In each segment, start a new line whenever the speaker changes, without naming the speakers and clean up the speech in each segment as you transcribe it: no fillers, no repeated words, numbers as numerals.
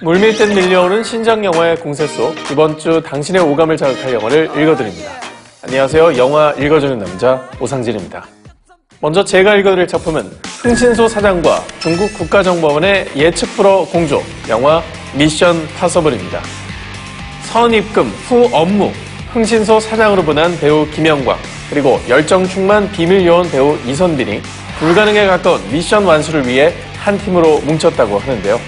물밀듯 밀려오는 신작 영화의 공세 속 이번 주 당신의 오감을 자극할 영화를 읽어드립니다. 안녕하세요. 영화 읽어주는 남자 오상진입니다. 먼저 제가 읽어드릴 작품은 흥신소 사장과 중국 국가정보원의 예측 불허 공조, 영화 미션 파서블입니다. 선입금 후 업무, 흥신소 사장으로 분한 배우 김영광, 그리고 열정 충만 비밀 요원 배우 이선빈이 불가능에 가까운 미션 완수를 위해 한 팀으로 뭉쳤다고 하는데요.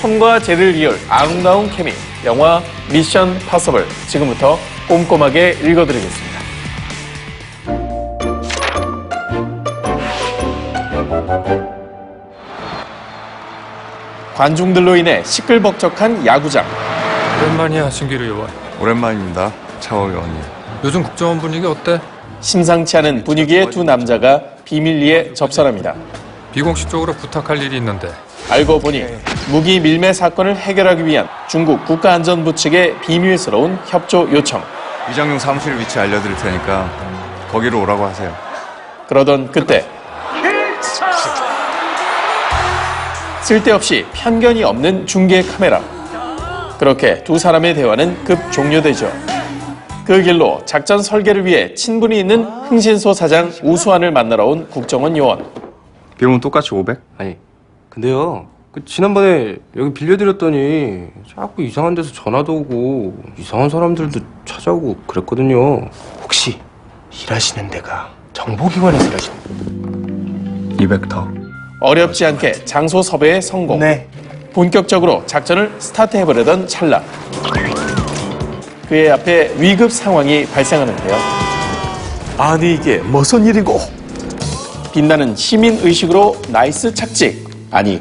톰과 제를 이을 아름다운 케미, 영화 미션 파서블, 지금부터 꼼꼼하게 읽어드리겠습니다. 관중들로 인해 시끌벅적한 야구장.
오랜만이야, 신기루 의원.
오랜만입니다, 차오 의원님.
요즘 국정원 분위기 어때?
심상치 않은 분위기의 두 남자가 비밀리에 접선합니다.
비공식적으로 부탁할 일이 있는데.
알고 보니 무기 밀매 사건을 해결하기 위한 중국 국가안전부 측의 비밀스러운 협조 요청.
이장용 사무실 위치 알려드릴 테니까 거기로 오라고 하세요.
그러던 그때 쓸데없이 편견이 없는 중계 카메라. 그렇게 두 사람의 대화는 급 종료되죠. 그 길로 작전 설계를 위해 친분이 있는 흥신소 사장 우수환을 만나러 온 국정원 요원.
비용은 똑같이 500?
아니, 근데요. 지난번에 여기 빌려드렸더니 자꾸 이상한 데서 전화도 오고 이상한 사람들도 찾아오고 그랬거든요. 혹시 일하시는 데가 정보기관에서 일하시는
200 더.
어렵지 않게 장소 섭외에 성공.
네.
본격적으로 작전을 스타트해보려던 찰나. 그의 앞에 위급 상황이 발생하는데요. 아니 이게 무슨 일이고? 빛나는 시민의식으로 나이스 착지. 아니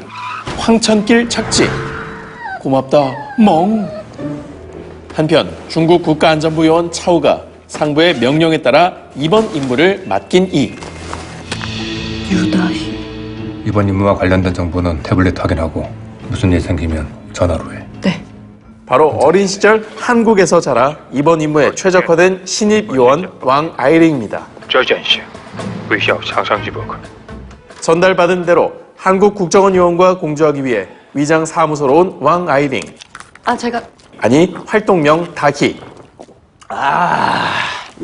황천길 착지. 고맙다 멍. 한편 중국 국가안전부 요원 차우가 상부의 명령에 따라 이번 임무를 맡긴 이.
유다희.
이번 임무와 관련된 정보는 태블릿 확인하고 무슨 일 생기면 전화로 해.
네.
바로 어린 시절 한국에서 자라 이번 임무에 최적화된 신입 요원 왕 아이링입니다. 전달받은 대로 한국 국정원 요원과 공조하기 위해 위장 사무소로 온 왕 아이링.
아, 제가
아니 활동명 다키.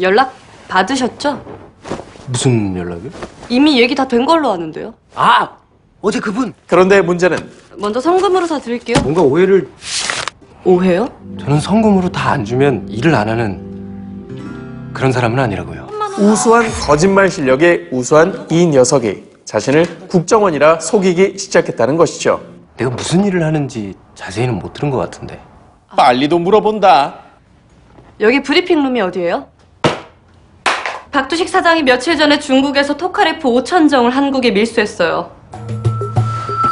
연락 받으셨죠?
무슨 연락이요?
이미 얘기 다 된 걸로 아는데요.
아! 어제 그분!
그런데 문제는
먼저 성금으로 다 드릴게요.
뭔가 오해를...
오해요?
저는 성금으로 다 안 주면 일을 안 하는 그런 사람은 아니라고요.
우수한 거짓말 실력의 우수한 이 녀석이 자신을 국정원이라 속이기 시작했다는 것이죠.
내가 무슨 일을 하는지 자세히는 못 들은 것 같은데.
빨리도 물어본다.
여기 브리핑룸이 어디예요? 박두식 사장이 며칠 전에 중국에서 토카레프 5,000정을 한국에 밀수했어요.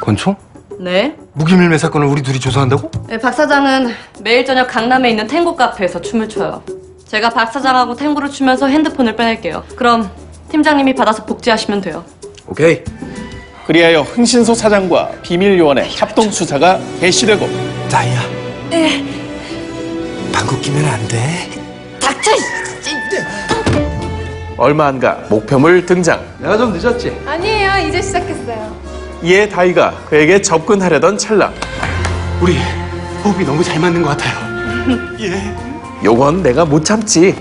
권총?
네.
무기밀매 사건을 우리 둘이 조사한다고?
네, 박 사장은 매일 저녁 강남에 있는 탱고 카페에서 춤을 춰요. 제가 박 사장하고 탱고를 추면서 핸드폰을 빼낼게요. 그럼 팀장님이 받아서 복제하시면 돼요.
오케이.
그리하여 흥신소 사장과 비밀 요원의 합동 수사가 개시되고.
나야.
네.
방구 끼면 안 돼.
닥쳐!
얼마 안가 목표물 등장.
내가 좀 늦었지?
아니에요. 이제 시작했어요.
이에 다이가 그에게 접근하려던 찰나.
우리 호흡이 너무 잘 맞는 것 같아요. 예.
요건 내가 못 참지.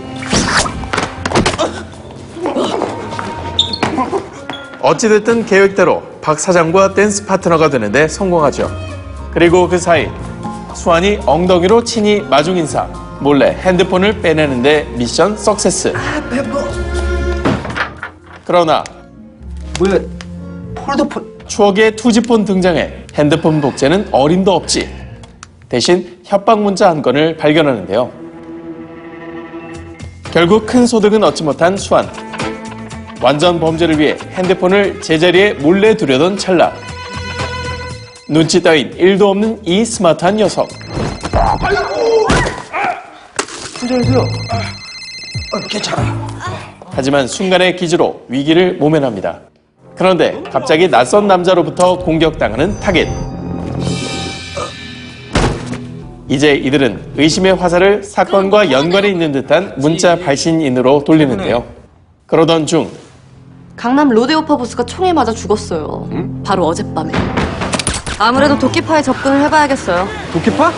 어찌됐든 계획대로 박 사장과 댄스 파트너가 되는데 성공하죠. 그리고 그 사이 수환이 엉덩이로 친히 마중 인사. 몰래 핸드폰을 빼내는데 미션 석세스. 그러나
뭐야, 폴더폰.
추억의 투지폰 등장해 핸드폰 복제는 어림도 없지. 대신 협박 문자 한 건을 발견하는데요. 결국 큰 소득은 얻지 못한 수환. 완전 범죄를 위해 핸드폰을 제자리에 몰래 두려던 찰나. 눈치 따윈 1도 없는 이 스마트한 녀석.
괜찮으세요? 괜찮아요.
하지만 순간의 기지로 위기를 모면합니다. 그런데 갑자기 낯선 남자로부터 공격당하는 타겟. 이제 이들은 의심의 화살을 사건과 연관이 있는 듯한 문자 발신인으로 돌리는데요. 그러던 중
강남 로데오파 보스가 총에 맞아 죽었어요. 바로 어젯밤에. 아무래도 도끼파에 접근을 해봐야겠어요.
도끼파?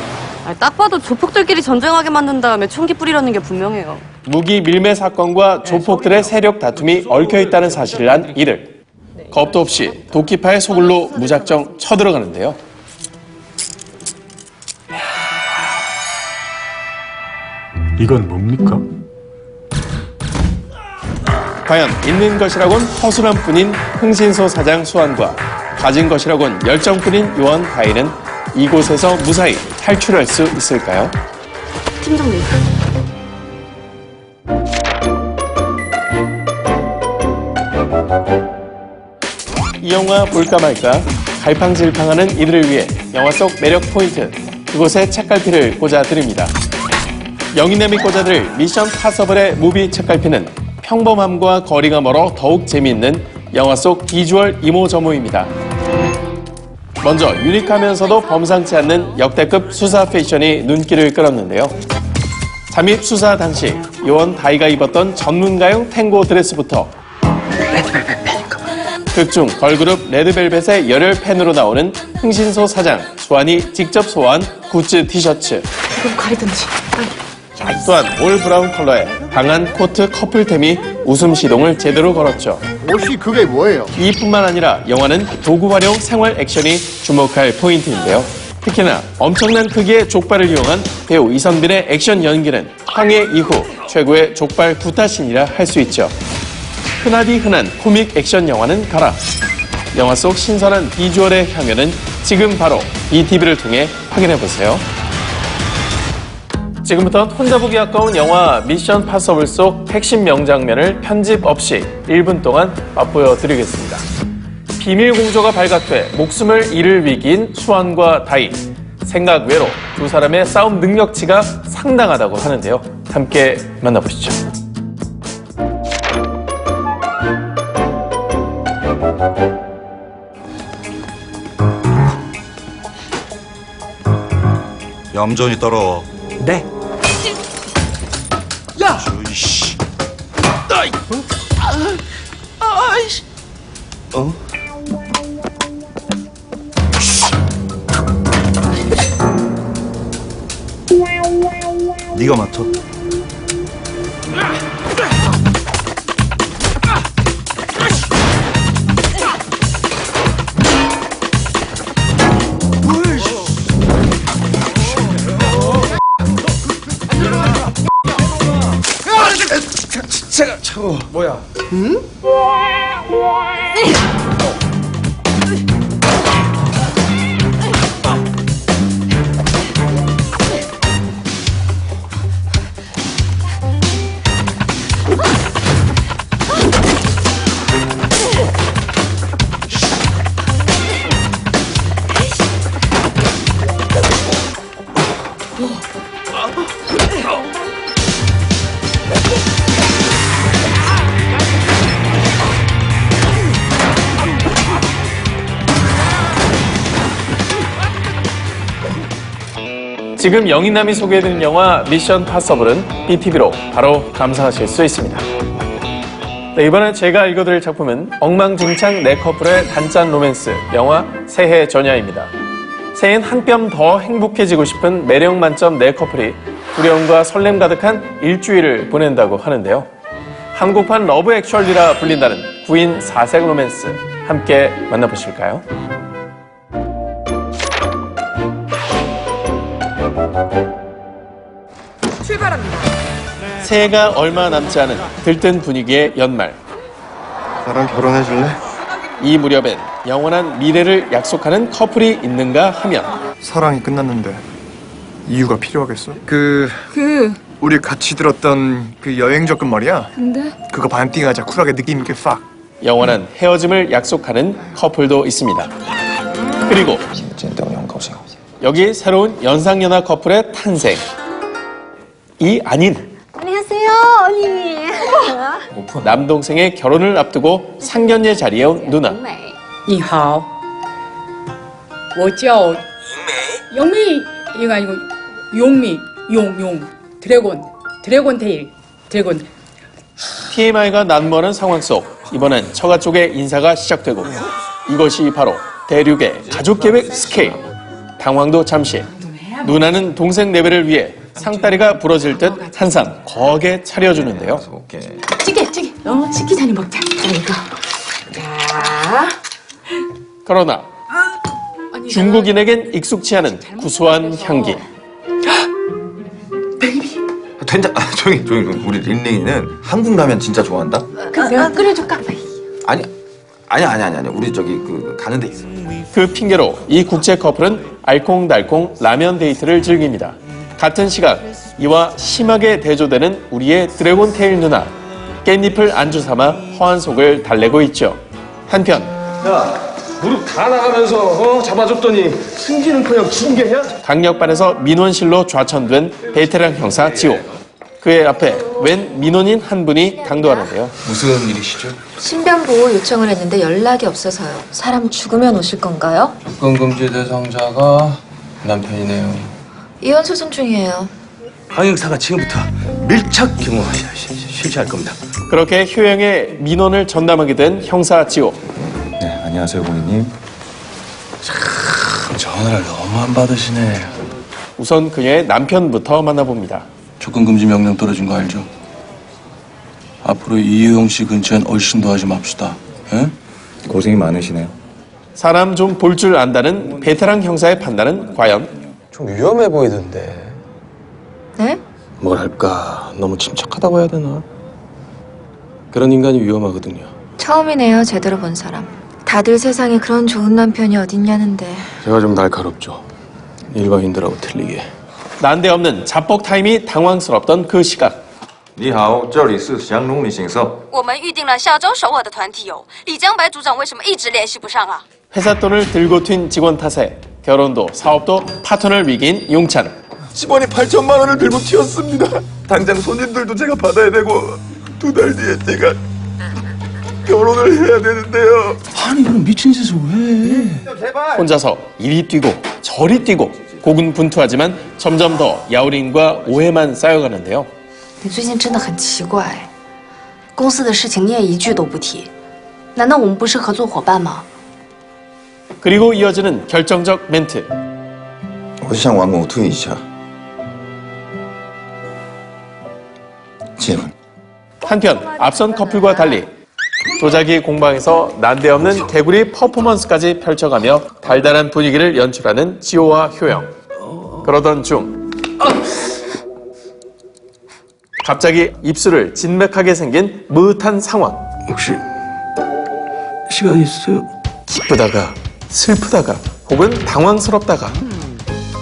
아니, 딱 봐도 조폭들끼리 전쟁하게 만든 다음에 총기 뿌리려는 게 분명해요.
무기 밀매 사건과 조폭들의 세력 다툼이 얽혀있다는 사실을 안 이들. 겁도 없이 도끼파의 소굴로 무작정 쳐들어가는데요.
이건 뭡니까?
과연 있는 것이라곤 허술함 뿐인 흥신소 사장 수환과 가진 것이라곤 열정뿐인 요원 다희는 이곳에서 무사히 탈출할 수 있을까요?
팀장님.
이 영화 볼까 말까 갈팡질팡하는 이들을 위해 영화 속 매력 포인트 그곳에 책갈피를 꽂아드립니다. 영희남이 꽂아드릴 미션 파서블의 무비 책갈피는 평범함과 거리가 멀어 더욱 재미있는 영화 속 비주얼 이모저모입니다. 먼저 유니크하면서도 범상치 않는 역대급 수사 패션이 눈길을 끌었는데요. 잠입 수사 당시 요원 다이가 입었던 전문가용 탱고 드레스부터 극중 걸그룹 레드벨벳의 열혈 팬으로 나오는 흥신소 사장 수환이 직접 소화한 굿즈 티셔츠.
그럼 가리든지.
또한 올 브라운 컬러의 강한 코트 커플템이 웃음 시동을 제대로 걸었죠.
옷이 그게 뭐예요?
이뿐만 아니라 영화는 도구 활용 생활 액션이 주목할 포인트인데요. 특히나 엄청난 크기의 족발을 이용한 배우 이선빈의 액션 연기는 황해 이후 최고의 족발 구타신이라 할 수 있죠. 흔하디 흔한 코믹 액션 영화는 가라. 영화 속 신선한 비주얼의 향연은 지금 바로 BTV를 통해 확인해보세요. 지금부터 혼자 보기 아까운 영화 미션 파서블 속 핵심 명장면을 편집 없이 1분 동안 맛보여 드리겠습니다. 비밀 공조가 발각돼 목숨을 잃을 위기인 수환과 다이. 생각 외로 두 사람의 싸움 능력치가 상당하다고 하는데요. 함께 만나보시죠.
얌전히 따라와.
네.
주이씨. 네가 맡아.
지금 영희남이 소개해드린 영화 미션 파서블은 BTV로 바로 감상하실 수 있습니다. 네, 이번에 제가 읽어드릴 작품은 엉망진창 네 커플의 단짠 로맨스 영화 새해 전야입니다. 새해엔 한 뼘 더 행복해지고 싶은 매력 만점 네 커플이 두려움과 설렘 가득한 일주일을 보낸다고 하는데요. 한국판 러브 액츄얼리라 불린다는 구인 사색 로맨스 함께 만나보실까요?
출발합니다.
새해가 얼마 남지 않은 들뜬 분위기의 연말.
나랑 결혼해줄래?
이 무렵엔 영원한 미래를 약속하는 커플이 있는가 하면
사랑이 끝났는데 이유가 필요하겠어? 우리 같이 들었던 그 여행 적금 말이야.
근데?
그거 반띵하자 쿨하게 느낌 있게 팍.
영원한 헤어짐을 약속하는 커플도 있습니다. 그리고 여기 새로운 연상연하 커플의 탄생. 이 아닌
안녕하세요, 언니.
남동생의 결혼을 앞두고 상견례 자리에 온 누나.
你好，我叫영미 이거 아니고 용미 용 드래곤 테일 드래곤.
TMI가 난무하는 상황 속 이번엔 처가 쪽의 인사가 시작되고 이것이 바로 대륙의 가족계획 스케일. 당황도 잠시. 누나는 동생 레벨을 위해 상다리가 부러질 듯 한상 거하게 차려주는데요.
찌개. 식기자니 먹자. 이거. 자.
그러나 중국인에겐 익숙치 않은 구수한 향기.
된장, 조용히. 우리 린링이는 한국 라면 진짜 좋아한다?
내가 끓여줄까?
아니. 우리 저기 가는 데 있어.
그 핑계로 이 국제 커플은 알콩달콩 라면 데이트를 즐깁니다. 같은 시각 이와 심하게 대조되는 우리의 드래곤 테일 누나. 깻잎을 안주 삼아 허한 속을 달래고 있죠. 한편
무릎 다 나가면서 잡아줬더니 승진은커녕 징계해야?
강력반에서 민원실로 좌천된 베테랑 형사 지호. 그의 앞에 웬 민원인 한 분이 당도하는데요.
무슨 일이시죠?
신변보호 요청을 했는데 연락이 없어서요. 사람 죽으면 오실 건가요?
접근금지 대상자가 남편이네요.
이혼 소송 중이에요.
강 형사가 지금부터 밀착 경호 실시할 겁니다.
그렇게 효영의 민원을 전담하게 된 형사 지호.
네, 안녕하세요, 고객님.
전화를 너무 안 받으시네.
우선 그녀의 남편부터 만나봅니다.
접근금지 명령 떨어진 거 알죠? 앞으로 이효영 씨 근처엔 얼씬도 하지 맙시다. 에?
고생이 많으시네요.
사람 좀 볼 줄 안다는 베테랑 형사의 판단은 과연?
좀 위험해 보이던데.
네?
뭐랄까, 너무 침착하다고 해야 되나? 그런 인간이 위험하거든요.
처음이네요, 제대로 본 사람. 다들 세상에 그런 좋은 남편이 어딨냐는데.
제가 좀 날카롭죠. 일반인들하고 틀리게.
난데없는 자뻑 타임이 당황스럽던 그 시각.
你好，这里是祥龙旅行社。
我们预定了下周首尔的团体游，李江白组长为什么一直联系不上啊？
회사 돈을 들고 튄 직원 탓에 결혼도 사업도 파토날 위기인 용찬.
10원이 8천만 원을 들고 튀었습니다. 당장 손님들도 제가 받아야 되고 2달 뒤에 제가 결혼을 해야 되는데요.
아니 그럼 미친 짓을 왜?
혼자서 이리 뛰고 저리 뛰고 고군분투하지만 점점 더 야오링과 오해만 쌓여가는데요.
你最近真的很奇怪，公司的事情你也一句都不提，难道我们不是合作伙伴吗？
그리고 이어지는 결정적 멘트.
我向王某退一下。结婚。
한편 앞선 커플과 달리 도자기 공방에서 난데없는 개구리 퍼포먼스까지 펼쳐가며 달달한 분위기를 연출하는 지호와 효영. 그러던 중 갑자기 입술을 진맥하게 생긴 무릇한 상황.
혹시 시간 있어요?
기쁘다가 슬프다가 혹은 당황스럽다가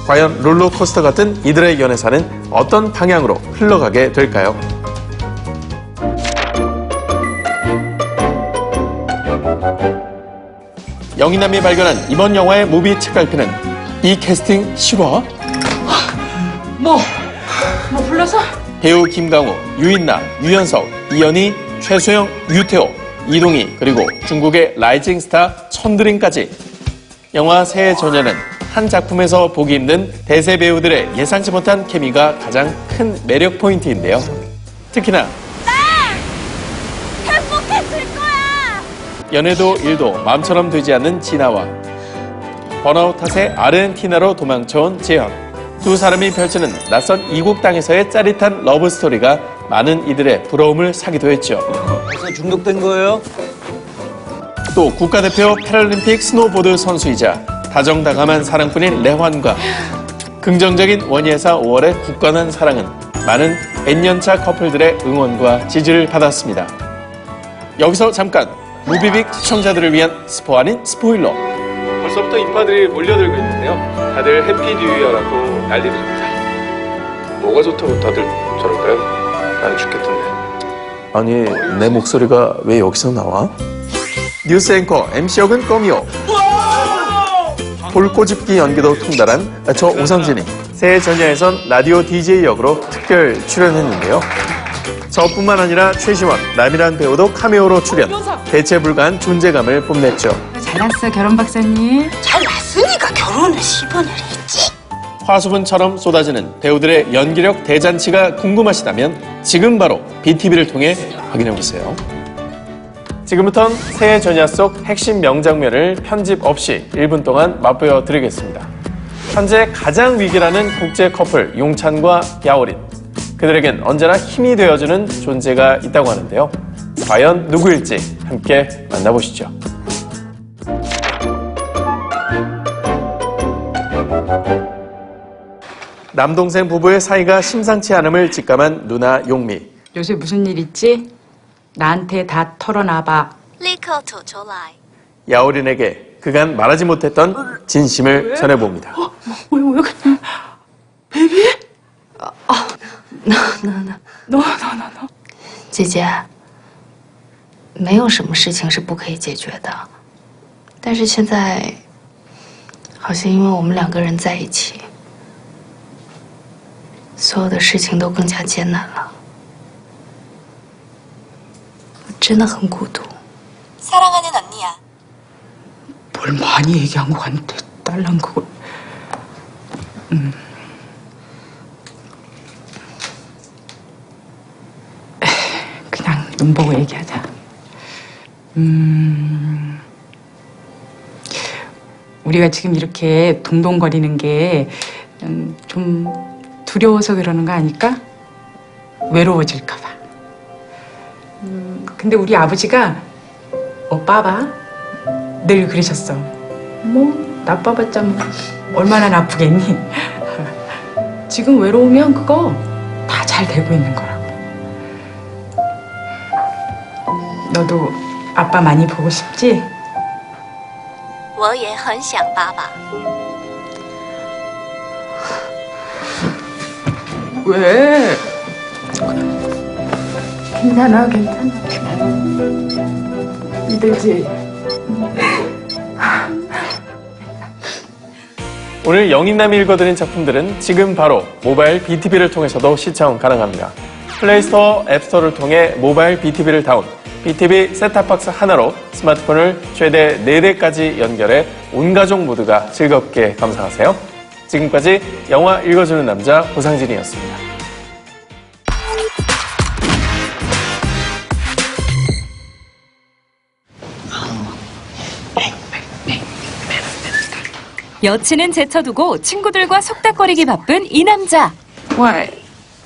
과연 롤러코스터 같은 이들의 연애사는 어떤 방향으로 흘러가게 될까요? 영희남이 발견한 이번 영화의 무비 책갈피는 이 캐스팅 실화?
뭐 불러서?
배우 김강우, 유인나, 유연석, 이연희, 최수영, 유태호, 이동희 그리고 중국의 라이징 스타 천드림까지 영화 새해 전야는 한 작품에서 보기 힘든 대세 배우들의 예상치 못한 케미가 가장 큰 매력 포인트인데요. 특히나 연애도 일도 마음처럼 되지 않는 진아와 번아웃 탓에 아르헨티나로 도망쳐온 재현. 두 사람이 펼치는 낯선 이국 땅에서의 짜릿한 러브 스토리가 많은 이들의 부러움을 사기도 했죠.
벌써 중독된 거예요?
또 국가대표 패럴림픽 스노보드 선수이자 다정다감한 사랑꾼인 레환과 긍정적인 원예사 5월의 굳건한 사랑은 많은 N년차 커플들의 응원과 지지를 받았습니다. 여기서 잠깐 무비빅 시청자들을 위한 스포 아닌 스포일러. 벌써부터 인파들이 몰려들고 있는데요. 다들 해피 뉴 이어라고 난리들입니다. 뭐가 좋다고 다들 저럴까요? 나는 죽겠던데. 아니 내 목소리가 왜 여기서 나와? 뉴스 앵커 MC 역은 껌이요. 볼꼬집기 연기도 통달한 저 오상진이 새해 전야에선 라디오 DJ 역으로 특별 출연했는데요. 저뿐만 아니라 최시원, 남이란 배우도 카메오로 출연. 대체 불가한 존재감을 뽐냈죠.
잘났어 결혼 박사님.
잘 났으니까 결혼을 10원을 했지.
화수분처럼 쏟아지는 배우들의 연기력 대잔치가 궁금하시다면 지금 바로 BTV를 통해 확인해보세요. 지금부턴 새해 전야 속 핵심 명장면을 편집 없이 1분 동안 맛보여 드리겠습니다. 현재 가장 위기라는 국제 커플 용찬과 야오린. 그들에겐 언제나 힘이 되어주는 존재가 있다고 하는데요. 과연 누구일지 함께 만나보시죠. 남동생 부부의 사이가 심상치 않음을 직감한 누나 용미.
요새 무슨 일 있지? 나한테 다 털어놔봐.
立刻吐出来。
야오린에게 그간 말하지 못했던 진심을 전해봅니다.
왜 그래? 베이비? no.
姐姐，没有什么事情是不可以解决的，但是现在好像因为我们两个人在一起，所有的事情都更加艰难了。我真的很孤独。
사랑하는 언니야.
뭘 많이 얘기한 거 같은데 딸랑 그걸. 그냥 눈 보고 얘기하자. 우리가 지금 이렇게 동동거리는 게 좀 두려워서 그러는 거 아닐까? 외로워질까 봐. 근데 우리 아버지가 빠봐 늘 그러셨어. 뭐 나빠봤자 뭐 얼마나 나쁘겠니? 지금 외로우면 그거 다 잘 되고 있는 거라고. 너도 아빠 많이 보고 싶지?
我也很想爸爸。
왜? 괜찮아. 힘들지?
오늘 영인남이 읽어드린 작품들은 지금 바로 모바일 BTV를 통해서도 시청 가능합니다. 플레이스토어, 앱스토어를 통해 모바일 BTV를 다운, BTV 셋탑박스 하나로 스마트폰을 최대 4대까지 연결해 온 가족 모두가 즐겁게 감상하세요. 지금까지 영화 읽어주는 남자 오상진이었습니다.
여친은 제쳐두고 친구들과 속닥거리기 바쁜 이 남자.
What?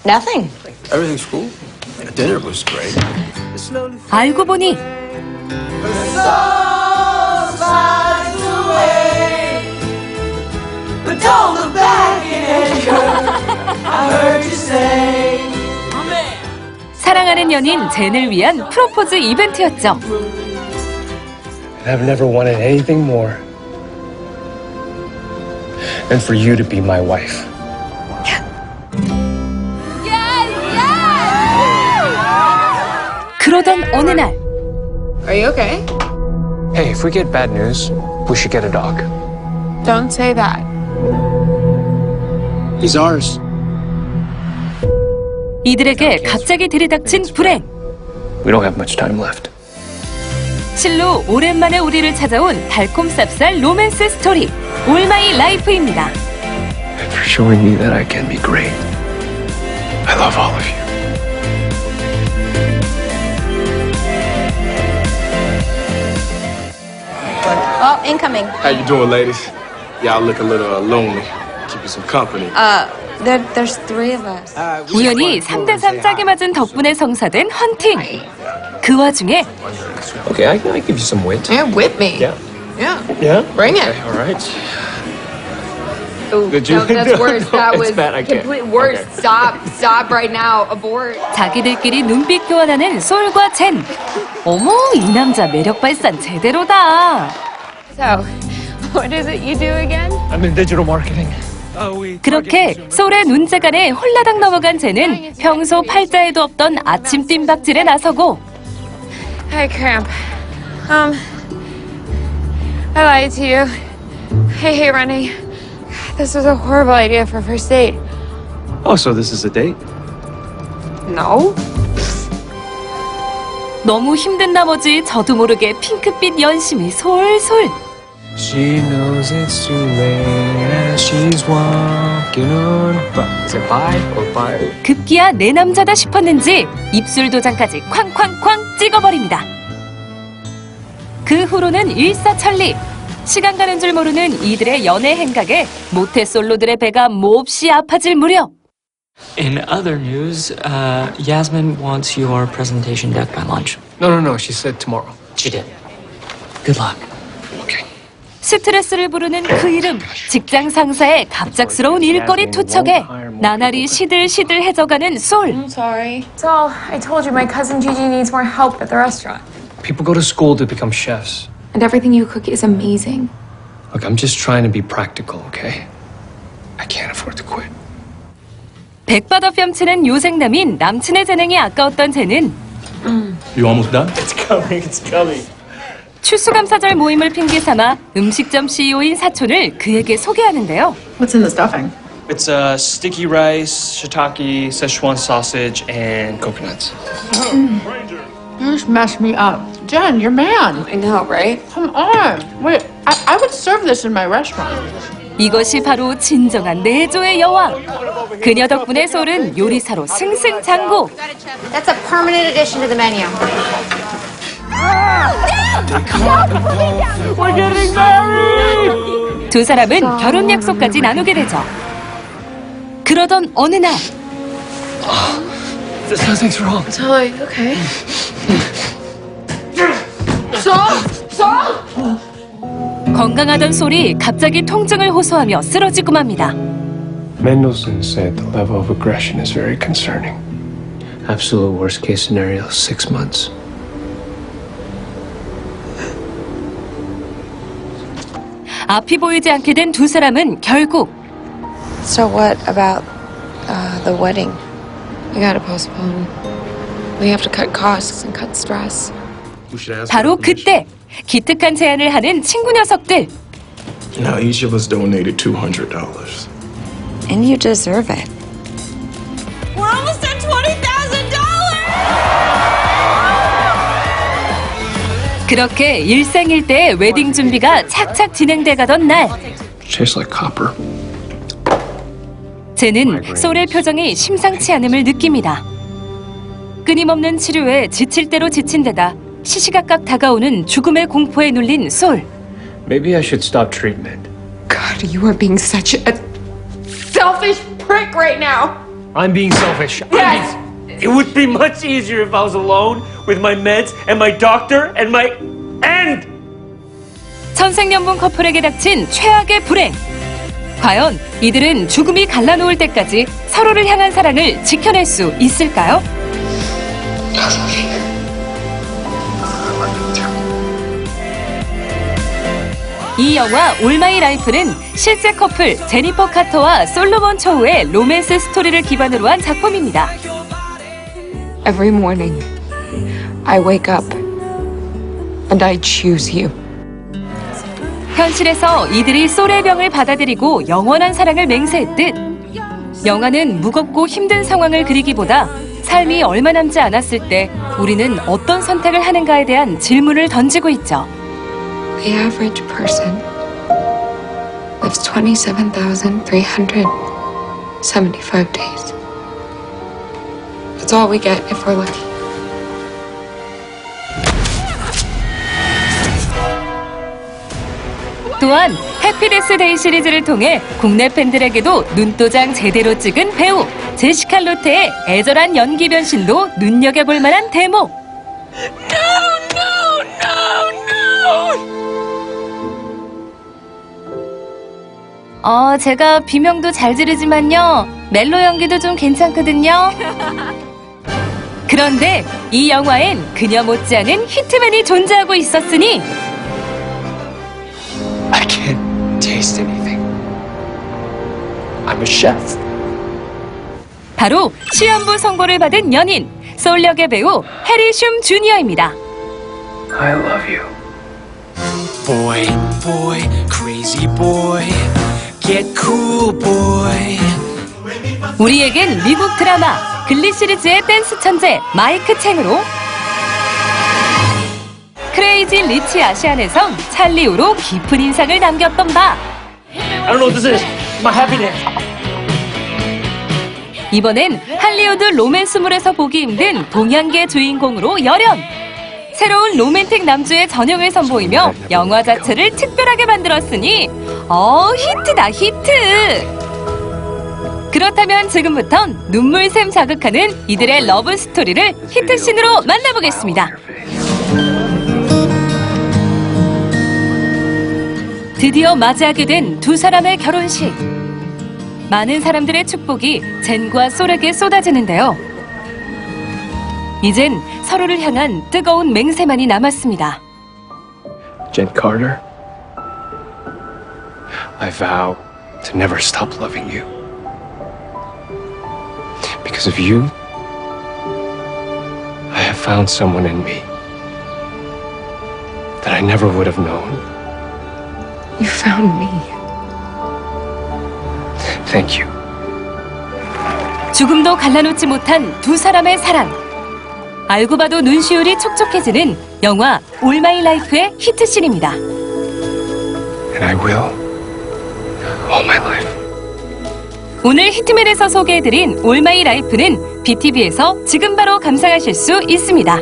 Nothing.
Everything's cool. Dinner was great.
알고 보니 사랑하는 연인 젠을 위한 프로포즈 이벤트였죠.
I've never wanted anything more than for you to be my wife.
그러던 어느 날
Are you okay?
Hey, if we get bad news, we should get a dog.
Don't say that.
He's ours.
이들에게 갑자기 들이닥친 불행.
We don't have much time left.
실로 오랜만에 우리를 찾아온 달콤 쌉쌀 로맨스 스토리 올 마이 라이프입니다.
For showing me that I can be great. I love all of you.
Oh, incoming.
How you doing, ladies? Y'all look a little lonely. Keep you some company.
There's three of us.
우연히 3대3 짝이 맞은 덕분에 성사된 헌팅. 그 와중에
Okay, I give you some wit.
Yeah, whip me.
Yeah.
Yeah.
Yeah?
Bring it.
All right.
Oh,
Did you-
no, that's
No,
worse.
no,
That
it's
was
bad. I can't.
complete worse.
Okay.
Stop right now. Abort.
자기들끼리 눈빛 교환하는 솔과 젠. 어머, 이 남자 매력 발산 제대로다.
So, what is it you do again?
I'm in digital marketing.
그렇게 솔의 눈재간에 홀라당 넘어간 젠은 평소 팔자에도 없던 아침 뜀박질에 나서고
Hi, Cramp. I lied to you. Hey, Ronnie. This was a horrible idea for a first date.
Oh, so this is a date?
No.
너무 힘든 나머지 저도 모르게 핑크빛 연심이 솔솔.
She knows it's too late as she's walking on. Is it 5 or 5?
급기야 내 남자다 싶었는지 입술 도장까지 쾅쾅쾅 찍어버립니다. 그 후로는 일사천리. 시간 가는 줄 모르는 이들의 연애 행각에 모태솔로들의 배가 몹시 아파질 무렵.
In other news, Yasmin wants your presentation deck by lunch. No. She said tomorrow. She did. Good luck. Okay.
스트레스를 부르는 그 이름, 직장 상사의 갑작스러운 일거리 투척에 나날이 시들시들해져가는 솔.
I'm sorry. So, I told you my cousin Gigi needs more help at the restaurant.
People go to school to become chefs.
And everything you cook is amazing.
Look, I'm just trying to be practical, okay? I can't afford to quit.
백바다 뺨치는 요생남인 남친의 재능이 아까웠던 쟤는
You almost done?
It's coming.
추수감사절 모임을 핑계삼아 음식점 CEO인 사촌을 그에게 소개하는데요.
What's in the stuffing?
It's sticky rice, shiitake, Szechuan sausage, and coconuts.
You just messed me up. Jen, you're man.
I know, right?
Come on. Wait, I would serve this in my restaurant.
이것이 바로 진정한 내조의 여왕. 그녀 덕분에 솔은 요리사로 승승장구.
That's a permanent addition to the menu.
We're getting married!
두 사람은 결혼 약속까지 나누게 되죠. 그러던 어느 날
Something's wrong.
Totally, okay.
건강하던 솔이 갑자기 통증을 호소하며 쓰러지고 맙니다.
Mendelssohn said the level of aggression is very concerning. Absolute worst case scenario, 6 months.
앞이 보이지 않게 된 두 사람은 결국
So what about the wedding? We gotta postpone. We have to cut costs and cut stress.
바로 그때 기특한 제안을 하는 친구 녀석들.
Now each of us donated $200.
And you deserve it.
We're almost at $20,000!
그렇게 일생일대의 웨딩 준비가 착착 진행돼 가던 날
Tastes like copper.
쟤는 솔의 표정이 심상치 않음을 느낍니다. 끊임없는 치료에 지칠 대로 지친 데다 시시각각 다가오는 죽음의 공포에 눌린 솔.
Maybe I should stop treatment.
God, you are being such a selfish prick right now.
I'm being selfish.
Yes.
It would be much easier if I was alone with my meds and my doctor and my end.
천생연분 커플에게 닥친 최악의 불행. 과연 이들은 죽음이 갈라놓을 때까지 서로를 향한 사랑을 지켜낼 수 있을까요? 이 영화 올 마이 라이프는 실제 커플 제니퍼 카터와 솔로몬 초우의 로맨스 스토리를 기반으로 한 작품입니다.
Every morning, I wake up and I choose you.
현실에서 이들이 솔의 병을 받아들이고 영원한 사랑을 맹세했듯 영화는 무겁고 힘든 상황을 그리기보다 삶이 얼마 남지 않았을 때 우리는 어떤 선택을 하는가에 대한 질문을 던지고 있죠.
The average person lives 27,375 days. That's all we get if we're lucky.
또한 해피데스 데이 시리즈를 통해 국내 팬들에게도 눈도장 제대로 찍은 배우 제시카 로테의 애절한 연기 변신도 눈여겨볼 만한 대목. 제가 비명도 잘 지르지만요. 멜로 연기도 좀 괜찮거든요. 그런데 이 영화엔 그녀 못지않은 히트맨이 존재하고 있었으니
I can't taste anything. I'm a chef.
바로 시한부 선고를 받은 연인 소울 역의 배우 해리 슘 주니어입니다.
I love you. Boy, boy, crazy boy, get cool boy.
우리에겐 미국 드라마 글리 시리즈의 댄스 천재 마이크 챙으로 크레이지 리치 아시안에선 찰리우로 깊은 인상을 남겼던 바
I don't know what this is. My happiness.
이번엔 할리우드 로맨스물에서 보기 힘든 동양계 주인공으로 열연 새로운 로맨틱 남주의 전형을 선보이며 영화 자체를 특별하게 만들었으니 히트다 히트! 그렇다면 지금부턴 눈물샘 자극하는 이들의 러브 스토리를 히트씬으로 만나보겠습니다. 드디어 맞이하게 된 두 사람의 결혼식. 많은 사람들의 축복이 젠과 솔에게 쏟아지는데요. 이젠 서로를 향한 뜨거운 맹세만이 남았습니다.
Jen Carter, I vow to never stop loving you. Because of you, I have found someone in me that I never would have known.
You found me.
Thank you.
죽음도 갈라놓지 못한 두 사람의 사랑. 알고 봐도 눈시울이 촉촉해지는 영화 올 마이 라이프의 히트씬입니다.
And I will all my life.
오늘 히트맨에서 소개해드린 올 마이 라이프는 BTV에서 지금 바로 감상하실 수 있습니다.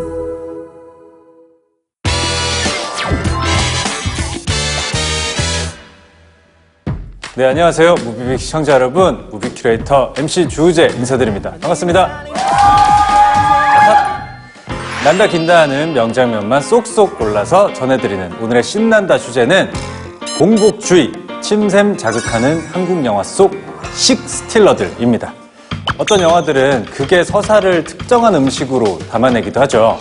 네, 안녕하세요. 무비빅 시청자 여러분, 무비 큐레이터 MC 주우재 인사드립니다. 반갑습니다. 난다 긴다 하는 명장면만 쏙쏙 골라서 전해드리는 오늘의 신난다 주제는 공복주의, 침샘 자극하는 한국 영화 속 식스틸러들입니다. 어떤 영화들은 극의 서사를 특정한 음식으로 담아내기도 하죠.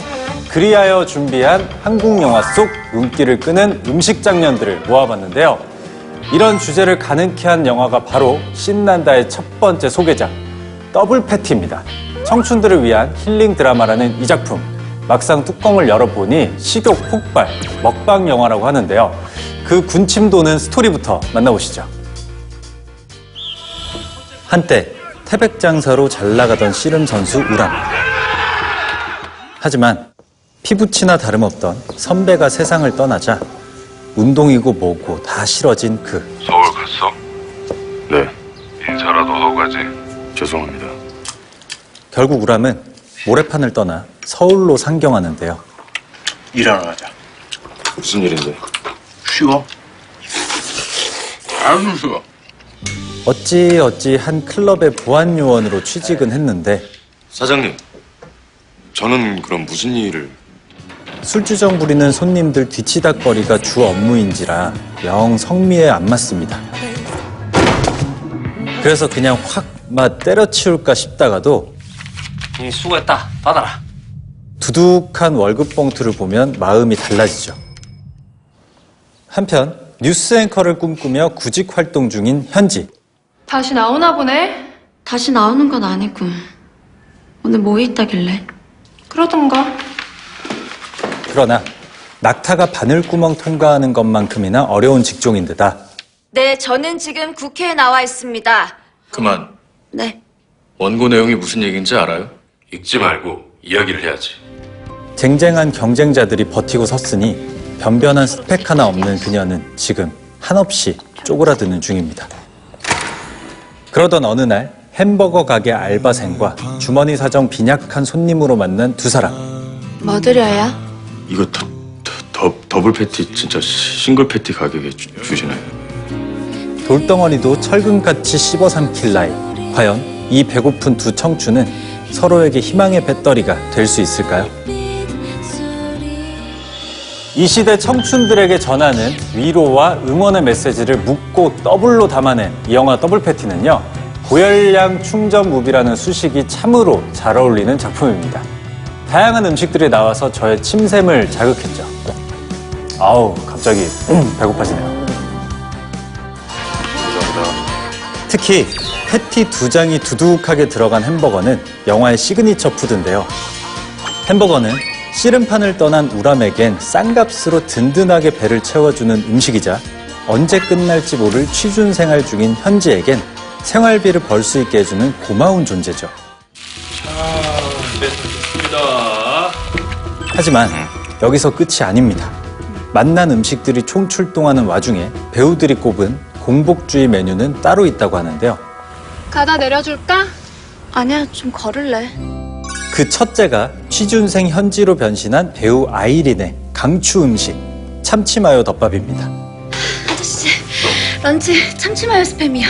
그리하여 준비한 한국 영화 속 눈길을 끄는 음식 장면들을 모아봤는데요. 이런 주제를 가능케 한 영화가 바로 신난다의 첫 번째 소개작, 더블 패티입니다. 청춘들을 위한 힐링 드라마라는 이 작품, 막상 뚜껑을 열어보니 식욕 폭발, 먹방 영화라고 하는데요. 그 군침 도는 스토리부터 만나보시죠. 한때 태백 장사로 잘 나가던 씨름 선수 우람. 하지만 피부치나 다름없던 선배가 세상을 떠나자 운동이고 뭐고 다 싫어진 그.
서울 갔어? 네. 인사라도 하고 가지. 죄송합니다.
결국 우람은 모래판을 떠나 서울로 상경하는데요.
일하러 가자. 무슨 일인데? 쉬워. 아주 쉬워.
어찌 한 클럽의 보안 요원으로 취직은 했는데
사장님, 저는 그럼 무슨 일을?
술주정 부리는 손님들 뒤치다거리가 주 업무인지라 영 성미에 안 맞습니다. 그래서 그냥 확 때려치울까 싶다가도
수고했다. 받아라.
두둑한 월급 봉투를 보면 마음이 달라지죠. 한편 뉴스 앵커를 꿈꾸며 구직 활동 중인 현지.
다시 나오나 보네.
다시 나오는 건 아니고 오늘 뭐 있다길래?
그러던가.
그러나 낙타가 바늘구멍 통과하는 것만큼이나 어려운 직종인 데다
네, 저는 지금 국회에 나와 있습니다.
그만.
네.
원고 내용이 무슨 얘기인지 알아요?
읽지 말고 이야기를 해야지.
쟁쟁한 경쟁자들이 버티고 섰으니 변변한 스펙 하나 없는 그녀는 지금 한없이 쪼그라드는 중입니다. 그러던 어느 날 햄버거 가게 알바생과 주머니 사정 빈약한 손님으로 만난 두 사람.
뭐 드려요?
이거 더블 패티 진짜 싱글 패티 가격에 주시나요?
돌덩어리도 철근같이 씹어 삼킬 나이. 과연 이 배고픈 두 청춘은 서로에게 희망의 배터리가 될 수 있을까요? 이 시대 청춘들에게 전하는 위로와 응원의 메시지를 묻고 더블로 담아낸 이 영화 더블 패티는요, 고열량 충전 무비라는 수식이 참으로 잘 어울리는 작품입니다. 다양한 음식들이 나와서 저의 침샘을 자극했죠. 아우, 갑자기 배고파지네요. 특히 패티 두 장이 두둑하게 들어간 햄버거는 영화의 시그니처 푸드인데요. 햄버거는 씨름판을 떠난 우람에겐 싼값으로 든든하게 배를 채워주는 음식이자 언제 끝날지 모를 취준생활 중인 현지에겐 생활비를 벌 수 있게 해주는 고마운 존재죠. 하지만 여기서 끝이 아닙니다. 맛난 음식들이 총출동하는 와중에 배우들이 꼽은 공복주의 메뉴는 따로 있다고 하는데요.
가다 내려줄까?
아니야, 좀 걸을래.
그 첫째가 취준생 현지로 변신한 배우 아이린의 강추 음식 참치마요 덮밥입니다.
아저씨, 런치 참치마요 스팸이요.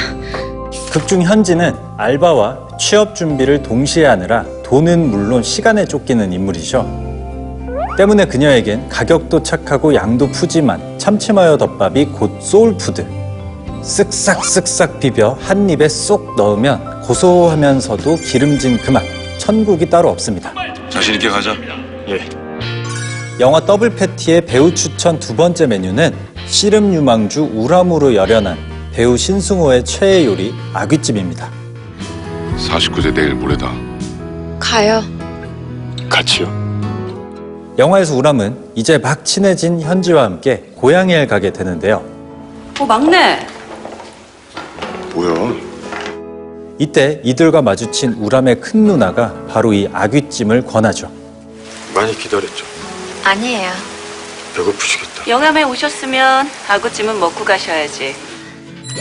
극중 현지는 알바와 취업 준비를 동시에 하느라 돈은 물론 시간에 쫓기는 인물이죠. 때문에 그녀에겐 가격도 착하고 양도 푸짐한 참치마요 덮밥이 곧 소울푸드. 쓱싹쓱싹 비벼 한 입에 쏙 넣으면 고소하면서도 기름진 그 맛. 천국이 따로 없습니다.
자신 있게 가자.
예.
영화 더블 패티의 배우 추천 두 번째 메뉴는 씨름 유망주 우람으로 열연한 배우 신승호의 최애 요리 아귀찜입니다.
49세 내일 모레다.
가요.
같이요.
영화에서 우람은 이제 막 친해진 현지와 함께 고향에 가게 되는데요.
막내.
뭐야?
이때 이들과 마주친 우람의 큰 누나가 바로 이 아귀찜을 권하죠.
많이 기다렸죠.
아니에요.
배고프시겠다.
영암에 오셨으면 아구찜은 먹고 가셔야지.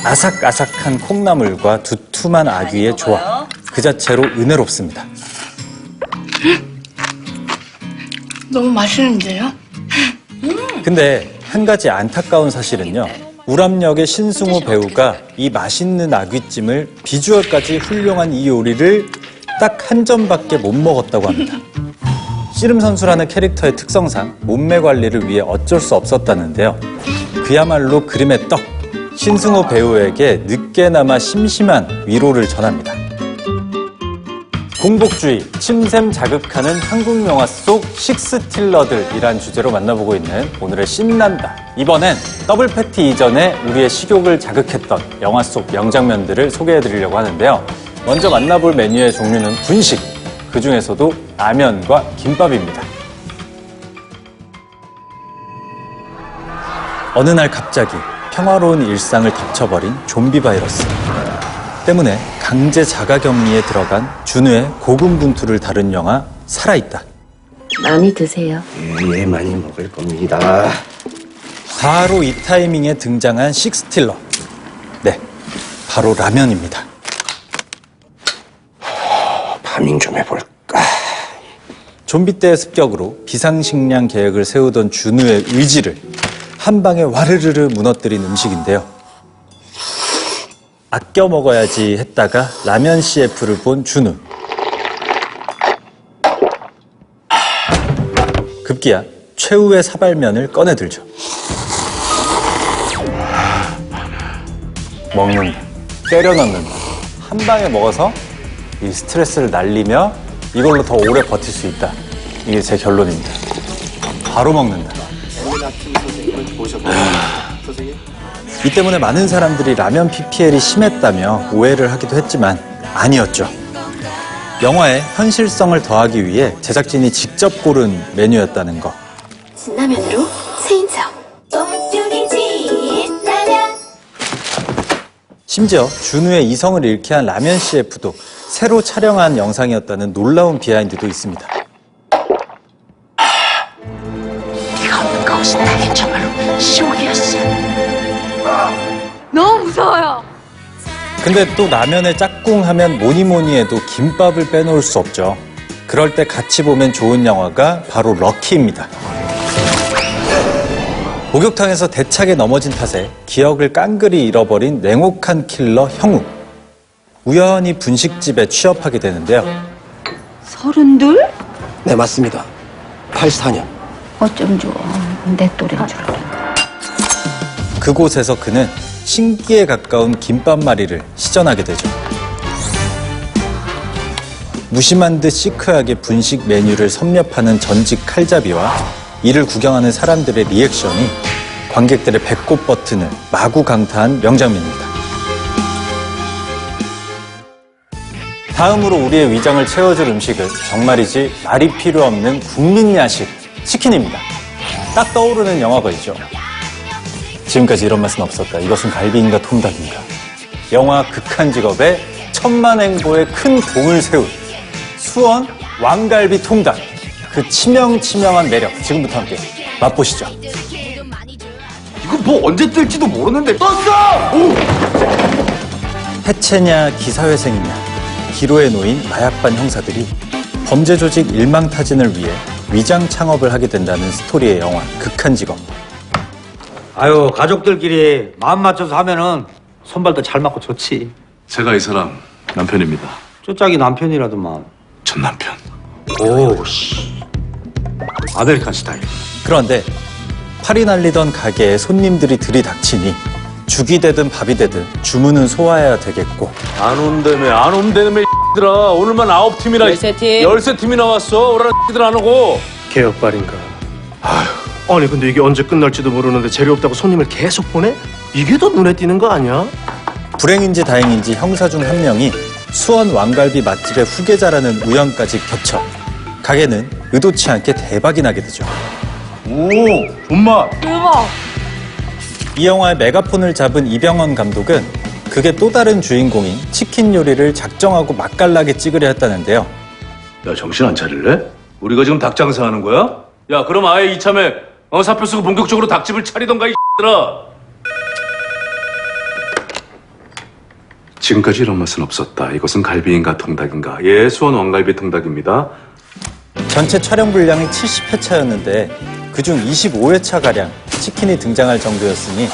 아삭아삭한 콩나물과 두툼한 아귀의 조합. 그 자체로 은혜롭습니다.
너무 맛있는데요?
근데 한 가지 안타까운 사실은요. 우람 역의 신승호 배우가 이 맛있는 아귀찜을 비주얼까지 훌륭한 이 요리를 딱 한 점밖에 못 먹었다고 합니다. 씨름 선수라는 캐릭터의 특성상 몸매 관리를 위해 어쩔 수 없었다는데요. 그야말로 그림의 떡. 신승호 배우에게 늦게나마 심심한 위로를 전합니다. 공복주의, 침샘 자극하는 한국 영화 속 식스틸러들이란 주제로 만나보고 있는 오늘의 신난다. 이번엔 더블 패티 이전에 우리의 식욕을 자극했던 영화 속 명장면들을 소개해드리려고 하는데요. 먼저 만나볼 메뉴의 종류는 분식, 그 중에서도 라면과 김밥입니다. 어느 날 갑자기 평화로운 일상을 덮쳐버린 좀비 바이러스. 때문에 강제 자가격리에 들어간 준우의 고군분투를 다룬 영화 살아있다.
많이 드세요.
예, 많이 먹을 겁니다.
바로 이 타이밍에 등장한 식스틸러. 네, 바로 라면입니다.
파밍 좀 해볼까?
좀비 때의 습격으로 비상식량 계획을 세우던 준우의 의지를 한 방에 와르르르 무너뜨린 음식인데요. 아껴 먹어야지 했다가 라면 CF를 본 준우. 급기야 최후의 사발면을 꺼내들죠. 먹는다. 때려 넣는다. 한 방에 먹어서 이 스트레스를 날리며 이걸로 더 오래 버틸 수 있다. 이게 제 결론입니다. 바로 먹는다. 이 때문에 많은 사람들이 라면 PPL이 심했다며 오해를 하기도 했지만 아니었죠. 영화에 현실성을 더하기 위해 제작진이 직접 고른 메뉴였다는 거.
진라면으로 세인청.
심지어 준우의 이성을 잃게 한 라면 CF도 새로 촬영한 영상이었다는 놀라운 비하인드도 있습니다.
네가 없는 것이 나에겐 정말로 시옥이었어.
너무 무서워요.
근데 또 라면에 짝꿍하면 뭐니 해도 김밥을 빼놓을 수 없죠. 그럴 때 같이 보면 좋은 영화가 바로 럭키입니다. 목욕탕에서 대차게 넘어진 탓에 기억을 깡그리 잃어버린 냉혹한 킬러 형우. 우연히 분식집에 취업하게 되는데요.
32?
네, 맞습니다. 84년.
어쩜 좋아. 내 또래인 줄 알았네.
그곳에서 그는 신기에 가까운 김밥말이를 시전하게 되죠. 무심한 듯 시크하게 분식 메뉴를 섭렵하는 전직 칼잡이와 이를 구경하는 사람들의 리액션이 관객들의 배꼽 버튼을 마구 강타한 명장면입니다. 다음으로 우리의 위장을 채워줄 음식은 정말이지 말이 필요 없는 국민 야식, 치킨입니다. 딱 떠오르는 영화가 있죠. 지금까지 이런 맛은 없었다. 이것은 갈비인가 통닭인가. 영화 극한 직업에 천만행보에 큰 공을 세운 수원 왕갈비 통닭. 그 치명치명한 매력 지금부터 함께 맛보시죠.
이거 뭐 언제 뜰지도 모르는데 떴어! 오!
해체냐 기사회생이냐 기로에 놓인 마약반 형사들이 범죄 조직 일망타진을 위해 위장 창업을 하게 된다는 스토리의 영화 극한 직업.
아유, 가족들끼리 마음 맞춰서 하면은 손발도 잘 맞고 좋지.
제가 이 사람 남편입니다.
쪼짝이 남편이라더만.
전 남편.
오, 씨. 아메리칸 스타일.
그런데 팔이 날리던 가게에 손님들이 들이닥치니 죽이 되든 밥이 되든 주문은 소화해야 되겠고.
안 온다며 X들아. 오늘만 9팀이나 13팀이 나왔어. 오라는 X들 안 오고.
개혁발인가. 아니 근데 이게 언제 끝날지도 모르는데 재료 없다고 손님을 계속 보내? 이게 더 눈에 띄는 거 아니야?
불행인지 다행인지 형사 중 한 명이 수원 왕갈비 맛집의 후계자라는 우연까지 겹쳐 가게는 의도치 않게 대박이 나게 되죠.
오, 존맛.
대박.
이 영화의 메가폰을 잡은 이병헌 감독은 극의 또 다른 주인공인 치킨 요리를 작정하고 맛깔나게 찍으려 했다는데요.
야, 정신 안 차릴래? 우리가 지금 닭 장사하는 거야? 야, 그럼 아예 이참에 사표 쓰고 본격적으로 닭집을 차리던가, 이 X들아.
지금까지 이런 맛은 없었다. 이것은 갈비인가 통닭인가. 예, 수원 왕갈비 통닭입니다.
전체 촬영 분량이 70회차였는데 그중 25회차가량 치킨이 등장할 정도였으니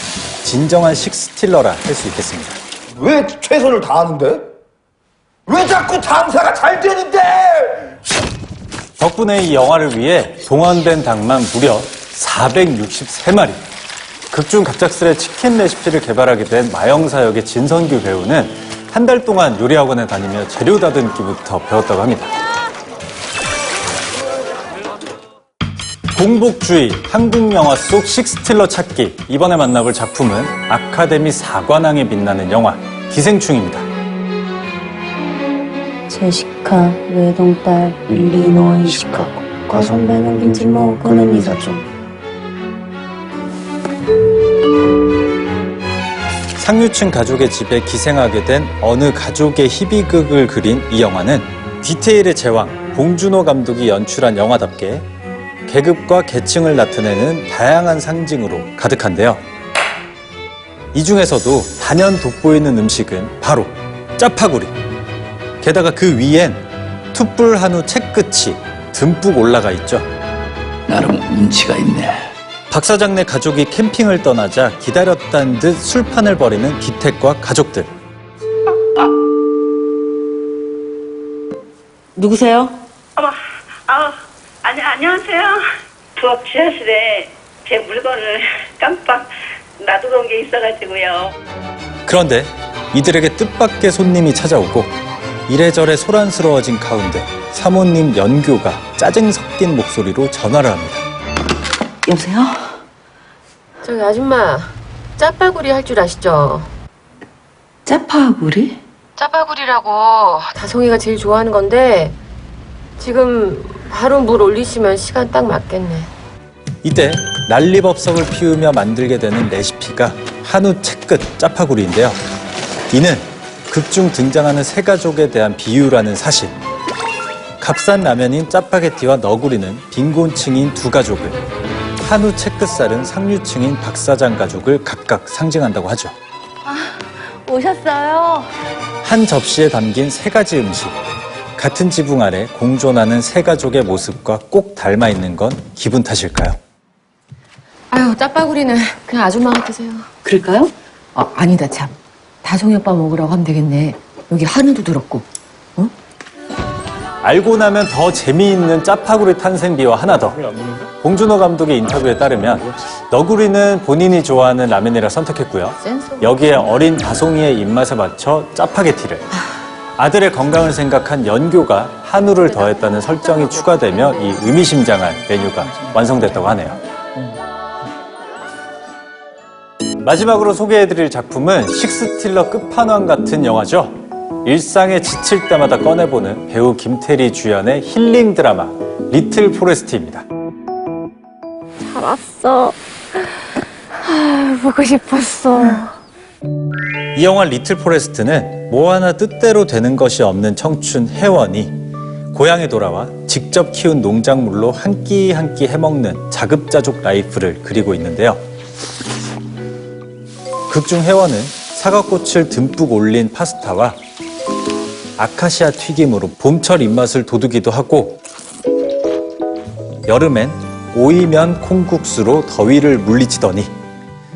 진정한 식스틸러라 할 수 있겠습니다.
왜 최선을 다하는데? 왜 자꾸 장사가 잘 되는데?
덕분에 이 영화를 위해 동원된 닭만 무려 463마리. 극중 갑작스레 치킨 레시피를 개발하게 된 마영사 역의 진선규 배우는 한 달 동안 요리학원에 다니며 재료 다듬기부터 배웠다고 합니다. 공복주의, 한국 영화 속 식스틸러 찾기. 이번에 만나볼 작품은 아카데미 4관왕에 빛나는 영화 기생충입니다.
제시카, 외동딸, 일리노이 시카고 과선배는 김치모, 그는 이사촌.
상류층 가족의 집에 기생하게 된 어느 가족의 희비극을 그린 이 영화는 디테일의 제왕 봉준호 감독이 연출한 영화답게 계급과 계층을 나타내는 다양한 상징으로 가득한데요. 이 중에서도 단연 돋보이는 음식은 바로 짜파구리. 게다가 그 위엔 툭불 한우 채끝이 듬뿍 올라가 있죠.
나름 운치가 있네.
박 사장네 가족이 캠핑을 떠나자 기다렸다는 듯 술판을 벌이는 기택과 가족들.
누구세요?
안녕하세요. 부엌 지하실에 제 물건을 깜빡 놔두고 온 게 있어가지고요.
그런데 이들에게 뜻밖의 손님이 찾아오고 이래저래 소란스러워진 가운데 사모님 연교가 짜증 섞인 목소리로 전화를 합니다.
여보세요?
저기 아줌마, 짜파구리 할 줄 아시죠?
짜파구리?
짜파구리라고 다송이가 제일 좋아하는 건데 지금 바로 물 올리시면 시간 딱 맞겠네.
이때 난리법석을 피우며 만들게 되는 레시피가 한우 채끝 짜파구리인데요. 이는 극중 등장하는 세 가족에 대한 비유라는 사실. 값싼 라면인 짜파게티와 너구리는 빈곤층인 두 가족을, 한우 채끝살은 상류층인 박 사장 가족을 각각 상징한다고 하죠.
오셨어요?
한 접시에 담긴 세 가지 음식. 같은 지붕 아래 공존하는 세 가족의 모습과 꼭 닮아 있는 건 기분 탓일까요?
아유, 짜파구리는 그냥 아줌마가 드세요.
그럴까요? 아니다 참. 다송이 오빠 먹으라고 하면 되겠네. 여기 한우도 들었고.
알고 나면 더 재미있는 짜파구리 탄생 비와 하나 더. 봉준호 감독의 인터뷰에 따르면 너구리는 본인이 좋아하는 라면이라 선택했고요. 여기에 어린 다송이의 입맛에 맞춰 짜파게티를. 아들의 건강을 생각한 연교가 한우를 더했다는 설정이 추가되며 이 의미심장한 메뉴가 완성됐다고 하네요. 마지막으로 소개해드릴 작품은 식스틸러 끝판왕 같은 영화죠. 일상에 지칠 때마다 꺼내보는 배우 김태리 주연의 힐링 드라마 리틀 포레스트입니다.
잘 왔어. 보고 싶었어.
이 영화 리틀 포레스트는 뭐 하나 뜻대로 되는 것이 없는 청춘 혜원이 고향에 돌아와 직접 키운 농작물로 한 끼 한 끼 해먹는 자급자족 라이프를 그리고 있는데요. 극중 혜원은 사과꽃을 듬뿍 올린 파스타와 아카시아 튀김으로 봄철 입맛을 돋우기도 하고, 여름엔 오이면 콩국수로 더위를 물리치더니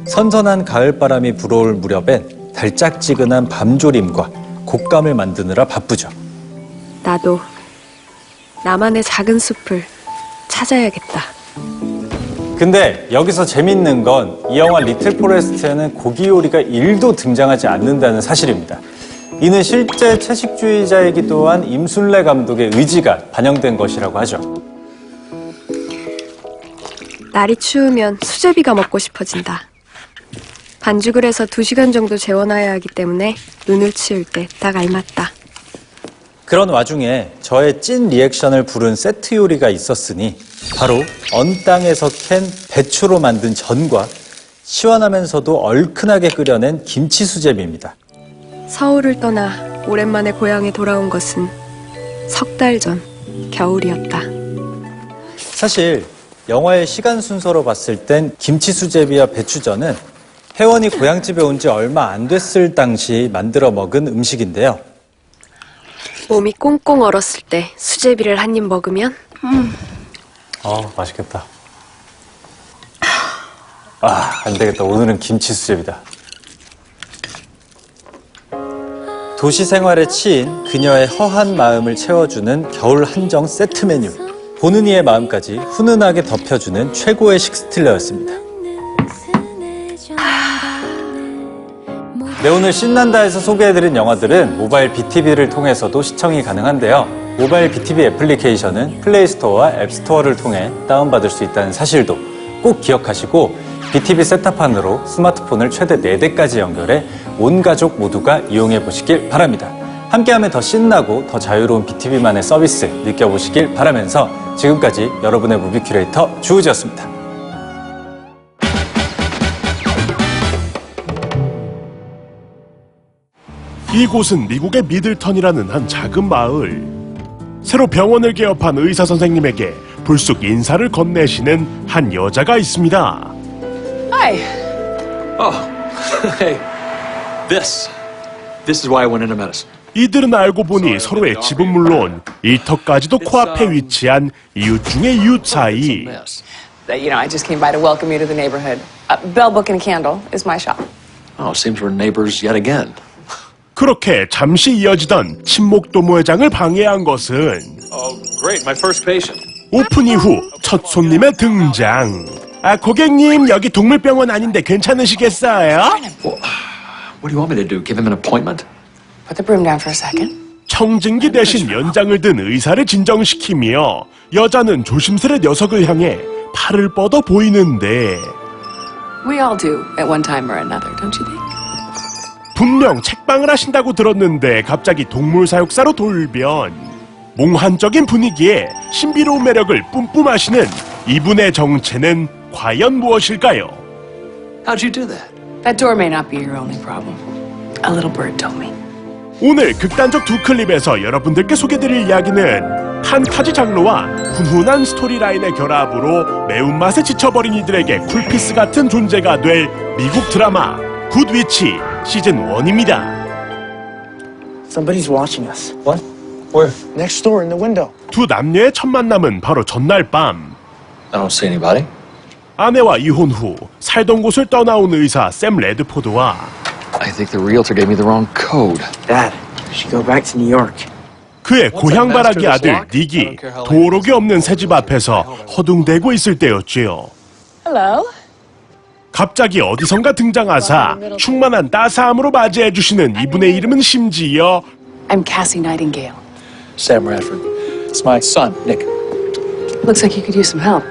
선선한 가을바람이 불어올 무렵엔 달짝지근한 밤조림과 곶감을 만드느라 바쁘죠.
나도 나만의 작은 숲을 찾아야겠다.
근데 여기서 재밌는 건 이 영화 리틀 포레스트에는 고기 요리가 1도 등장하지 않는다는 사실입니다. 이는 실제 채식주의자이기도 한 임순례 감독의 의지가 반영된 것이라고 하죠.
날이 추우면 수제비가 먹고 싶어진다. 반죽을 해서 2시간 정도 재워놔야 하기 때문에 눈을 치울 때 딱 알맞다.
그런 와중에 저의 찐 리액션을 부른 세트 요리가 있었으니 바로 언 땅에서 캔 배추로 만든 전과 시원하면서도 얼큰하게 끓여낸 김치 수제비입니다.
서울을 떠나 오랜만에 고향에 돌아온 것은 3달 전 겨울이었다.
사실 영화의 시간 순서로 봤을 땐 김치 수제비와 배추전은 혜원이 고향집에 온 지 얼마 안 됐을 당시 만들어 먹은 음식인데요.
몸이 꽁꽁 얼었을 때 수제비를 한 입 먹으면
맛있겠다. 안 되겠다. 오늘은 김치 수제비다. 도시 생활에 치인 그녀의 허한 마음을 채워주는 겨울 한정 세트 메뉴. 보는 이의 마음까지 훈훈하게 덮여주는 최고의 식스틸러였습니다. 네, 오늘 신난다에서 소개해드린 영화들은 모바일 BTV를 통해서도 시청이 가능한데요. 모바일 BTV 애플리케이션은 플레이스토어와 앱스토어를 통해 다운받을 수 있다는 사실도 꼭 기억하시고 BTV 셋탑판으로 스마트폰을 최대 4대까지 연결해 온 가족 모두가 이용해 보시길 바랍니다. 함께하면 더 신나고 더 자유로운 BTV만의 서비스 느껴보시길 바라면서 지금까지 여러분의 무비 큐레이터 주우지였습니다.
이곳은 미국의 미들턴이라는 한 작은 마을. 새로 병원을 개업한 의사 선생님에게 불쑥 인사를 건네시는 한 여자가 있습니다.
Hi. Oh, hey. This is why I went into medicine.
이들은 알고 보니 서로의 집은 물론 일터까지도 코앞에 위치한 이웃 중의 이웃 사이.
I just came by to welcome you to the neighborhood. Bell Book and Candle is my shop.
Oh, seems we're neighbors yet again.
그렇게 잠시 이어지던 친목 도모회장을 방해한 것은
Great, my first patient.
오픈 이후 첫 손님의 등장. 고객님, 여기 동물병원 아닌데 괜찮으시겠어요?
What do you want me to do? Give him an appointment?
Put the broom down for a second.
청진기 대신 연장을 든 의사를 진정시키며 여자는 조심스레 녀석을 향해 팔을 뻗어 보이는데
We all do at one time or another, don't you think?
분명 책방을 하신다고 들었는데 갑자기 동물 사육사로 돌변. 몽환적인 분위기에 신비로운 매력을 뿜뿜하시는 이분의 정체는 과연 무엇일까요?
How'd you do that?
That door may not be your only problem. A little bird told me.
오늘 극단적 두 클립에서 여러분들께 소개드릴 이야기는 판타지 장르와 훈훈한 스토리라인의 결합으로 매운맛에 지쳐버린 이들에게 쿨피스 같은 존재가 될 미국 드라마 굿 위치 시즌 1입니다.
Somebody's watching us. What? Where? Next door in the window.
두 남녀의 첫 만남은 바로 전날 밤.
I don't see anybody.
아내와 이혼 후 살던 곳을 떠나온 의사 샘 레드포드와
I think the realtor gave me the wrong code.
Dad, we should go back to New York.
그의 고향바라기 아들 닉이 도록이 없는 새집 앞에서 허둥대고 있을 때였지요.
Hello.
갑자기 어디선가 등장하사 충만한 따스함으로 맞이해주시는 이분의 이름은 심지어
I'm Cassie Nightingale.
Sam Radford. It's my son, Nick.
Looks like you could use some help.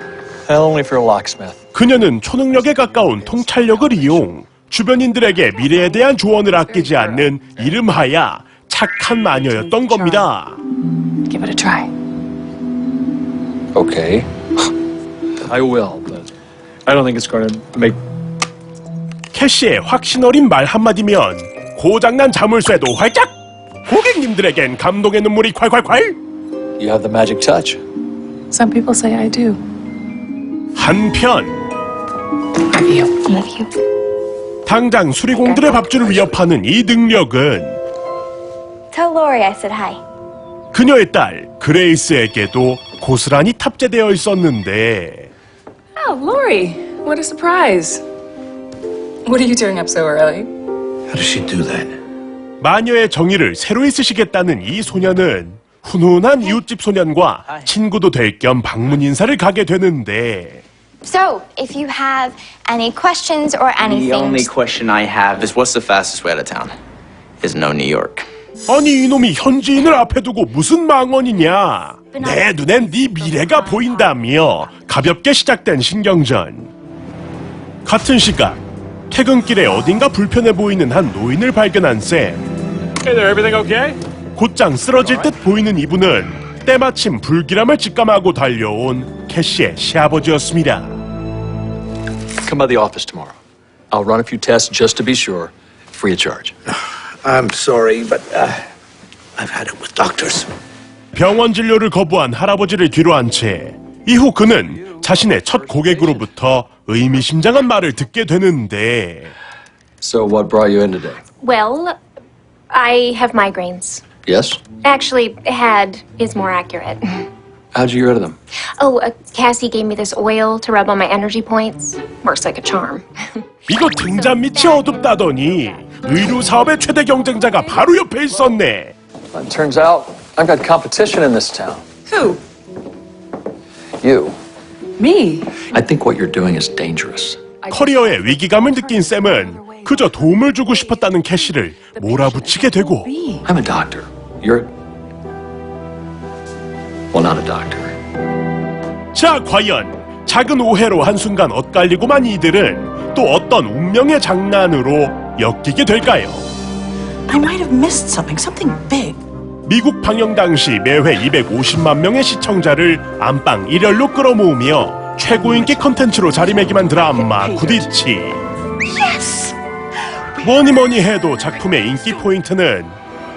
Only for a locksmith.
그녀는 초능력에 가까운 통찰력을 이용 주변인들에게 미래에 대한 조언을 아끼지 않는 이름하야 착한 마녀였던 겁니다.
Give it a try.
Okay. I will, but I don't think it's going to make...
캐시의 확신 어린 말 한마디면 고장난 자물쇠도 활짝! 고객님들에겐 감동의 눈물이 콸콸콸!
You have the magic touch.
Some people say I do.
한편
Love you. Love you.
당장 수리공들의 밥줄을 위협하는 이 능력은
Tell Lori I said hi.
그녀의 딸 그레이스에게도 고스란히 탑재되어 있었는데
Oh, Lori, what a surprise. What are you doing up so early?
How does she do that?
마녀의 정의를 새로이 쓰시겠다는 이 소녀는 훈훈한 이웃집 소년과 친구도 될 겸 방문 인사를 가게 되는데
So, if you have any questions or
The
anything.
only question I have is what's the fastest way out of town? Is no New York.
아니 이놈이 현지인을 앞에 두고 무슨 망언이냐. 내 눈엔 네 미래가 보인다며 가볍게 시작된 신경전. 같은 시각 퇴근길에 어딘가 불편해 보이는 한 노인을 발견한 샘.
Hey there, everything okay?
곧장 쓰러질 듯 보이는 이분은 때마침 불길함을 직감하고 달려온 캐시의 시아버지였습니다.
Come by the office tomorrow. I'll run a few tests just to be sure, free of charge.
I'm sorry, but I've had it with doctors.
병원 진료를 거부한 할아버지를 뒤로한 채 이후 그는 자신의 첫 고객으로부터 의미심장한 말을 듣게 되는데
So what brought you in today?
Well, I have migraines.
Yes?
Actually, had is more accurate.
How'd you get rid of them?
Oh, Cassie gave me this oil to rub on my energy points. Works like a charm.
이거 등잔 밑이 어둡다더니 의료 사업의 최대 경쟁자가 바로 옆에 있었네.
It turns out I've got competition in this town.
Who?
You.
Me?
I think what you're doing is dangerous.
커리어의 위기감을 느낀 샘은 그저 도움을 주고 싶었다는 캐시를 몰아붙이게 되고
I'm a doctor. You're... Well, not a doctor.
자 과연 작은 오해로 한순간 엇갈리고만 이들은 또 어떤 운명의 장난으로 엮이게 될까요?
I might have missed something big.
미국 방영 당시 매회 250만 명의 시청자를 안방 1열로 끌어모으며 최고 인기 컨텐츠로 자리매김한 드라마 굿위치. 뭐니 해도 작품의 인기 포인트는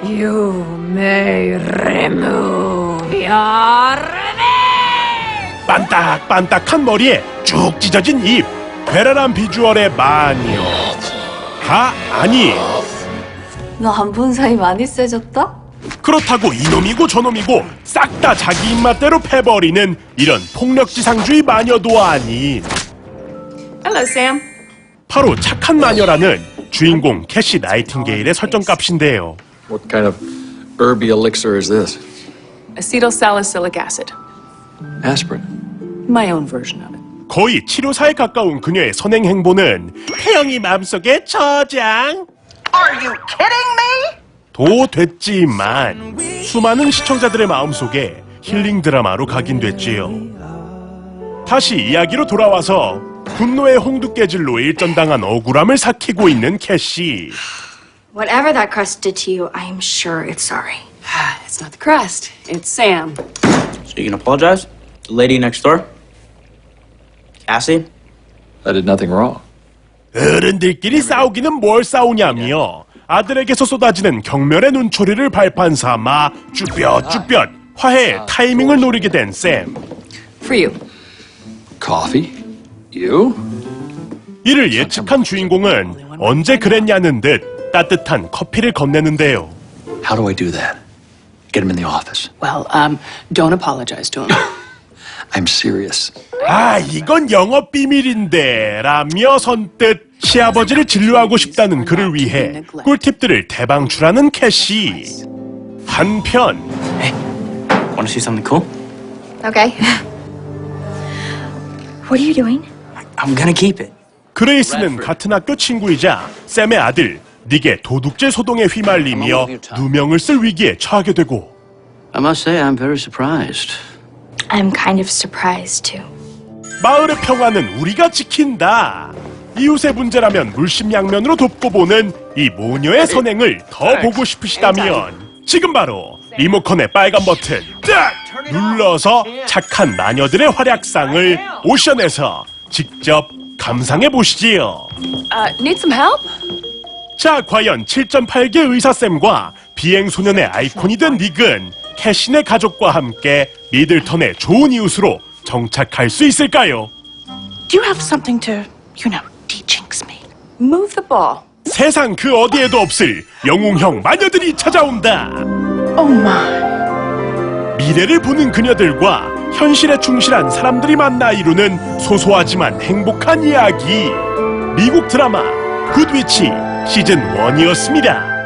You may remove your
반딱반딱한 머리에 쭉 찢어진 입, 괴랄한 비주얼의 마녀. 아니
너 안 본 사이 많이 세졌다?
그렇다고 이놈이고 저놈이고 싹 다 자기 입맛대로 패버리는 이런 폭력지상주의 마녀도 아닌
Hello, Sam.
바로 착한 마녀라는 주인공 캐시 나이팅게일의 설정값인데요.
What kind of herby elixir is this?
Acetylsalicylic acid.
Aspirin.
My own version of it.
거의 치료사에 가까운 그녀의 선행 행보는 태영이 마음속에 저장
Are you kidding me?
도 됐지만 수많은 시청자들의 마음속에 힐링 드라마로 각인됐지요. 다시 이야기로 돌아와서 분노의 홍두깨질로 일전당한 억울함을 삭히고 있는 캐시.
Whatever that crust did to you, I am sure it's sorry.
It's not the crust. It's Sam.
So you can apologize? The lady next door? Cassie?
I did nothing wrong.
어른들끼리 싸우기는 뭘 싸우냐며 아들에게서 쏟아지는 경멸의 눈초리를 발판 삼아 쭈뼛쭈뼛 화해의 타이밍을 노리게 된 샘.
For you.
Coffee? You?
이를 예측한 주인공은 언제 그랬냐는 듯 따뜻한 커피를 건네는데요.
How do I do that? Get him in the office.
Well, don't apologize to him.
I'm serious.
아, 이건 영업 비밀인데 라며 선뜻 시아버지를 진료하고 싶다는 그를 위해 꿀팁들을 대방출하는 캐시. 한편
Want to see something cool?
Okay. What are you doing?
I'm gonna keep it.
그레이스는 같은 학교 친구이자 샘의 아들 닉의 도둑질 소동에 휘말리며 누명을 쓸 위기에 처하게 되고
I must say I'm very surprised.
I'm kind of surprised too.
마을의 평화는 우리가 지킨다. 이웃의 문제라면 물심양면으로 돕고 보는 이 모녀의 선행을 더 보고 싶으시다면 지금 바로 리모컨의 빨간 버튼 딱 눌러서 착한 마녀들의 활약상을 오션에서 직접 감상해 보시지요.
Need some help?
자, 과연 7.8개 의사쌤과 비행소년의 아이콘이 된 닉은 캐신의 가족과 함께 미들턴의 좋은 이웃으로 정착할 수 있을까요?
Do you have something to, you know, de-jinx me?
Move the ball.
세상 그 어디에도 없을 영웅형 마녀들이 찾아온다. 미래를 보는 그녀들과 현실에 충실한 사람들이 만나 이루는 소소하지만 행복한 이야기. 미국 드라마 굿위치 시즌 1이었습니다.